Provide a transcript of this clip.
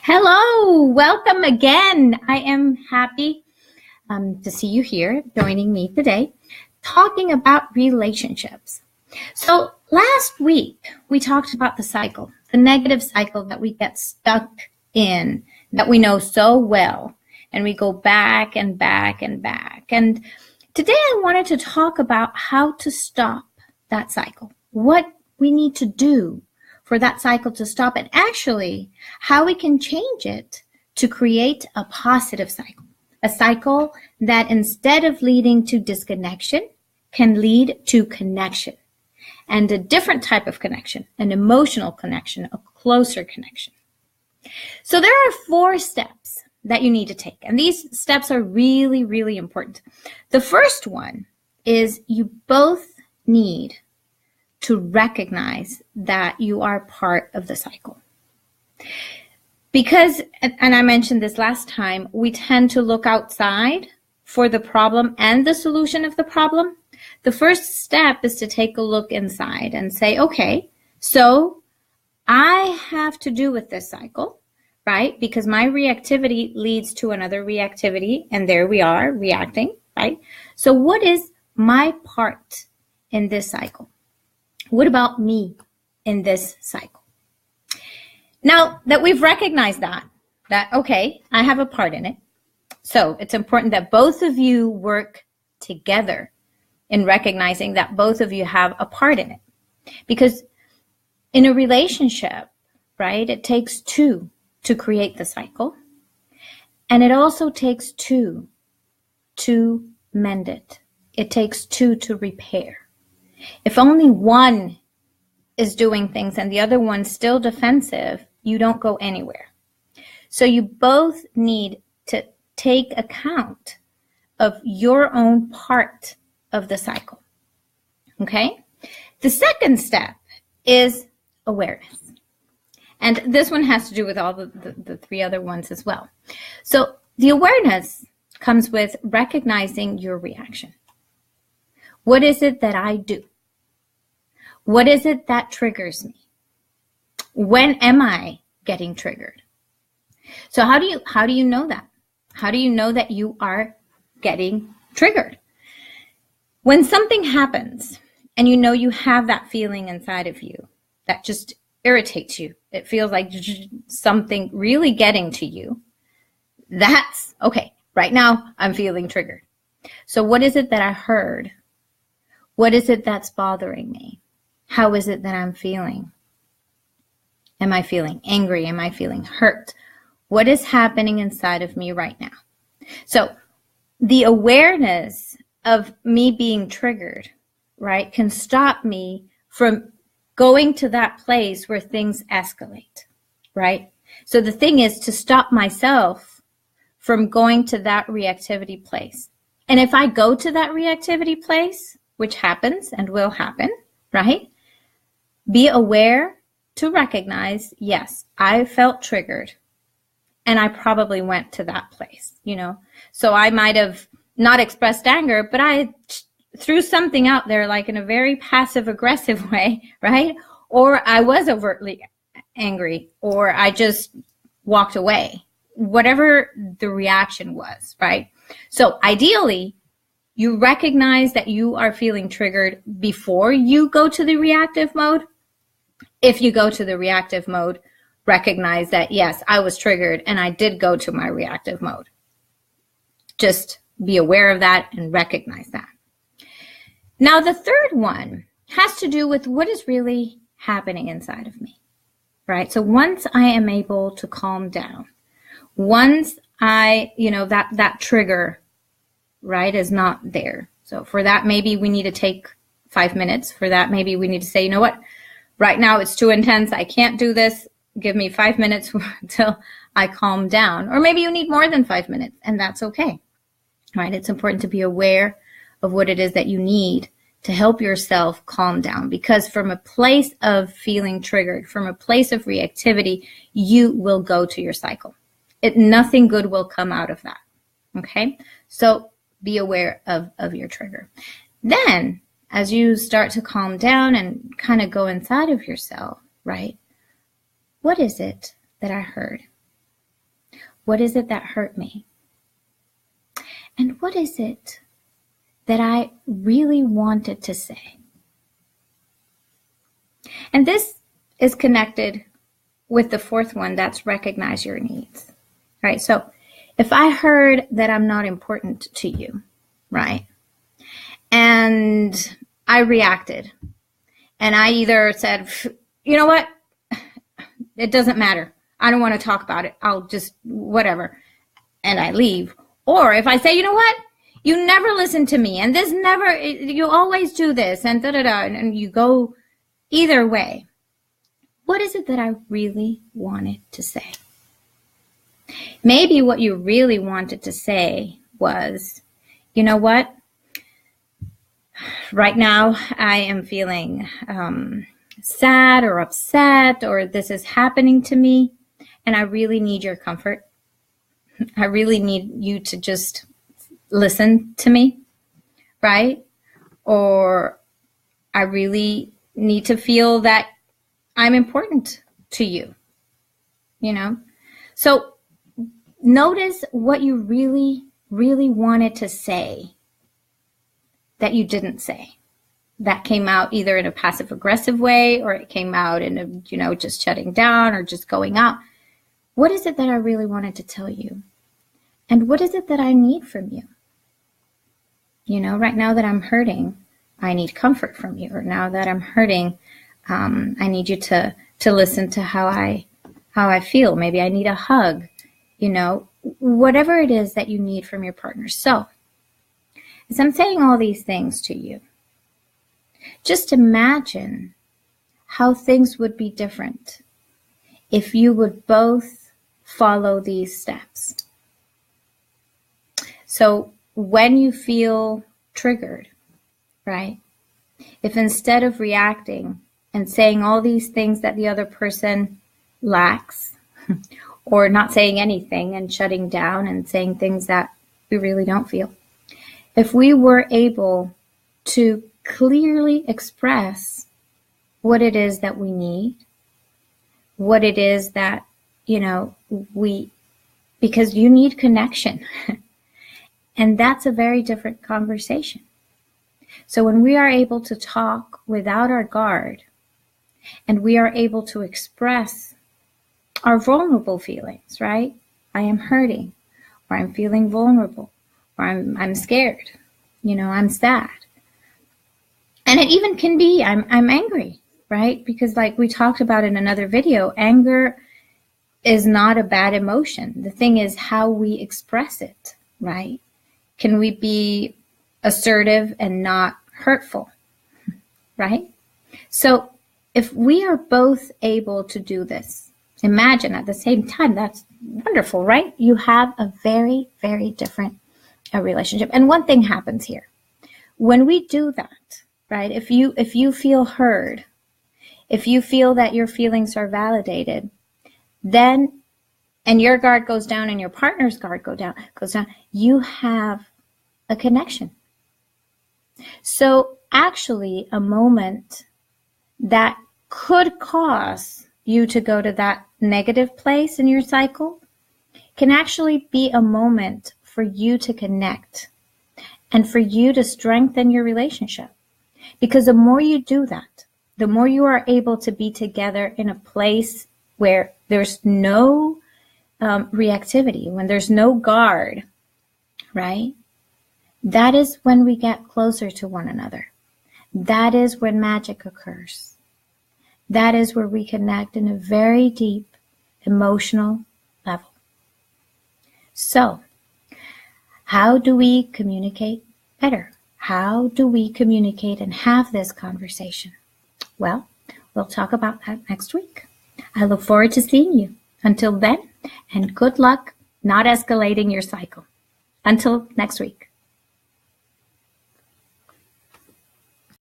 Hello, welcome again. I am happy to see you here joining me today, talking about relationships. So last week, we talked about the cycle, the negative cycle that we get stuck in, that we know so well, and we go back and back and back. And today I wanted to talk about how to stop that cycle, what we need to do for that cycle to stop, and actually how we can change it to create a positive cycle, a cycle that instead of leading to disconnection can lead to connection, and a different type of connection, an emotional connection, a closer connection. So there are 4 steps that you need to take, and these steps are really, really important. The first one is you both need to recognize that you are part of the cycle. Because, and I mentioned this last time, we tend to look outside for the problem and the solution of the problem. The first step is to take a look inside and say, okay, so I have to do with this cycle, right? Because my reactivity leads to another reactivity, and there we are reacting, right? So what is my part in this cycle? What about me in this cycle? Now that we've recognized that, okay, I have a part in it. So it's important that both of you work together in recognizing that both of you have a part in it. Because in a relationship, right, it takes 2 to create the cycle. And it also takes 2 to mend it. It takes 2 to repair. If only one is doing things and the other one's still defensive, you don't go anywhere. So you both need to take account of your own part of the cycle. Okay? The second step is awareness. And this one has to do with all the 3 other ones as well. So the awareness comes with recognizing your reaction. What is it that I do? What is it that triggers me? When am I getting triggered? So how do you know that? How do you know that you are getting triggered? When something happens and you know you have that feeling inside of you that just irritates you, it feels like something really getting to you, that's okay. Right now I'm feeling triggered. So what is it that I heard? What is it that's bothering me? How is it that I'm feeling? Am I feeling angry? Am I feeling hurt? What is happening inside of me right now? So the awareness of me being triggered, right, can stop me from going to that place where things escalate, right? So the thing is to stop myself from going to that reactivity place. And if I go to that reactivity place, which happens and will happen, right? Be aware to recognize, yes, I felt triggered and I probably went to that place, So I might have not expressed anger, but I threw something out there like in a very passive aggressive way, right? Or I was overtly angry, or I just walked away, whatever the reaction was, right? So ideally, you recognize that you are feeling triggered before you go to the reactive mode. If you go to the reactive mode, recognize that, yes, I was triggered and I did go to my reactive mode. Just be aware of that and recognize that. Now, the third one has to do with what is really happening inside of me, right? So once I am able to calm down, once I, that trigger, right, is not there. So for that, maybe we need to take 5 minutes. For that, maybe we need to say, you know what? Right now it's too intense. I can't do this. Give me 5 minutes until I calm down. Or maybe you need more than 5 minutes, and that's okay. Right? It's important to be aware of what it is that you need to help yourself calm down, because from a place of feeling triggered, from a place of reactivity, you will go to your cycle. Nothing good will come out of that. Okay? So be aware of your trigger. Then, as you start to calm down and kind of go inside of yourself, right? What is it that I heard? What is it that hurt me? And what is it that I really wanted to say? And this is connected with the fourth one, that's recognize your needs, right? So if I heard that I'm not important to you, right? And I reacted and I either said, you know what? It doesn't matter. I don't want to talk about it. I'll just, whatever. And I leave. Or if I say, you know what? You never listen to me. And this never, you always do this. And da-da-da. And you go either way. What is it that I really wanted to say? Maybe what you really wanted to say was, you know what? Right now, I am feeling sad or upset, or this is happening to me, and I really need your comfort. I really need you to just listen to me, right? Or I really need to feel that I'm important to you, you know? So notice what you really, really wanted to say that you didn't say. That came out either in a passive aggressive way, or it came out in a, you know, just shutting down or just going out. What is it that I really wanted to tell you? And what is it that I need from you? You know, right now that I'm hurting, I need comfort from you. Or now that I'm hurting, I need you to listen to how I feel. Maybe I need a hug, you know, whatever it is that you need from your partner. So as I'm saying all these things to you, just imagine how things would be different if you would both follow these steps. So when you feel triggered, right? If instead of reacting and saying all these things that the other person lacks, or not saying anything and shutting down and saying things that we really don't feel, if we were able to clearly express what it is that we need, what it is that, you know, because you need connection. And that's a very different conversation. So when we are able to talk without our guard, and we are able to express our vulnerable feelings, right? I am hurting, or I'm feeling vulnerable, or I'm scared, you know, I'm sad. And it even can be, I'm angry, right? Because like we talked about in another video, anger is not a bad emotion. The thing is how we express it, right? Can we be assertive and not hurtful, right? So if we are both able to do this, imagine at the same time, that's wonderful, right? You have a very, very different relationship. And one thing happens here. When we do that, right? If you feel heard, if you feel that your feelings are validated, then, and your guard goes down and your partner's guard goes down, you have a connection. So actually a moment that could cause you to go to that negative place in your cycle can actually be a moment for you to connect and for you to strengthen your relationship. Because the more you do that, the more you are able to be together in a place where there's no reactivity, when there's no guard, right? That is when we get closer to one another. That is when magic occurs. That is where we connect in a very deep emotional level. So, how do we communicate better? How do we communicate and have this conversation? Well, we'll talk about that next week. I look forward to seeing you. Until then, and good luck not escalating your cycle. Until next week.